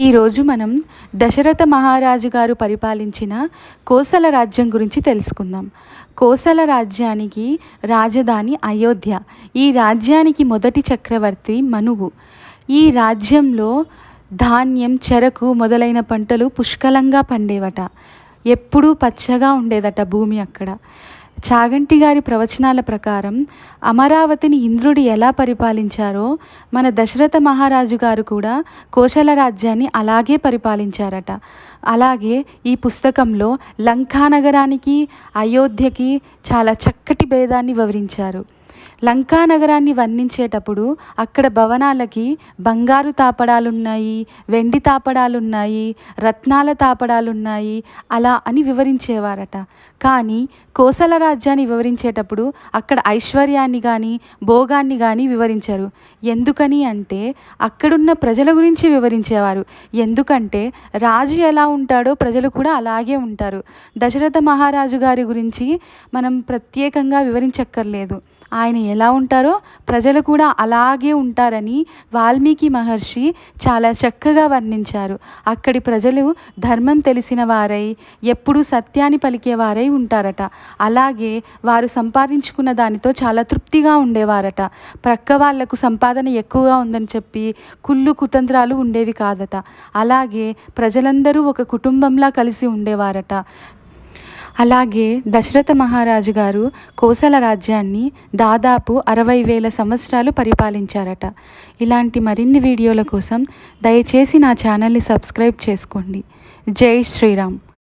ఈరోజు మనం దశరథ మహారాజు గారు పరిపాలించిన కోసల రాజ్యం గురించి తెలుసుకుందాం. కోసల రాజ్యానికి రాజధాని అయోధ్య. ఈ రాజ్యానికి మొదటి చక్రవర్తి మనువు. ఈ రాజ్యంలో ధాన్యం, చెరకు మొదలైన పంటలు పుష్కలంగా పండేవట. ఎప్పుడూ పచ్చగా ఉండేదట భూమి అక్కడ. చాగంటి గారి ప్రవచనాల ప్రకారం అమరావతిని ఇంద్రుడు ఎలా పరిపాలించారో మన దశరథ మహారాజు గారు కూడా కోసల రాజ్యాన్ని అలాగే పరిపాలించారట. అలాగే ఈ పుస్తకంలో లంకా నగరానికి, అయోధ్యకి చాలా చక్కటి భేదాన్ని వివరించారు. లంకా నగరాన్ని వర్ణించేటప్పుడు అక్కడ భవనాలకి బంగారు తాపడాలున్నాయి, వెండి తాపడాలున్నాయి, రత్నాల తాపడాలున్నాయి అలా అని వివరించేవారట. కానీ కోసల రాజ్యాన్ని వివరించేటప్పుడు అక్కడ ఐశ్వర్యాన్ని కానీ భోగాన్ని కానీ వివరించరు. ఎందుకని అంటే అక్కడున్న ప్రజల గురించి వివరించేవారు. ఎందుకంటే రాజు ఎలా ఉంటాడో ప్రజలు కూడా అలాగే ఉంటారు. దశరథ మహారాజు గారి గురించి మనం ప్రత్యేకంగా వివరించక్కర్లేదు. ఆయన ఎలా ఉంటారో ప్రజలు కూడా అలాగే ఉంటారని వాల్మీకి మహర్షి చాలా చక్కగా వర్ణించారు. అక్కడి ప్రజలు ధర్మం తెలిసిన వారై, ఎప్పుడూ సత్యాన్ని పలికేవారై ఉంటారట. అలాగే వారు సంపాదించుకున్న దానితో చాలా తృప్తిగా ఉండేవారట. ప్రక్క వాళ్లకు సంపాదన ఎక్కువగా ఉందని చెప్పి కుళ్ళు కుతంత్రాలు ఉండేవి కాదట. అలాగే ప్రజలందరూ ఒక కుటుంబంలా కలిసి ఉండేవారట. అలాగే దశరథ మహారాజు గారు కోసల రాజ్యాన్ని దాదాపు 60,000 సంవత్సరాలు పరిపాలించారట. ఇలాంటి మరిన్ని వీడియోల కోసం దయచేసి నా ఛానల్ని సబ్స్క్రైబ్ చేసుకోండి. జై శ్రీరామ్.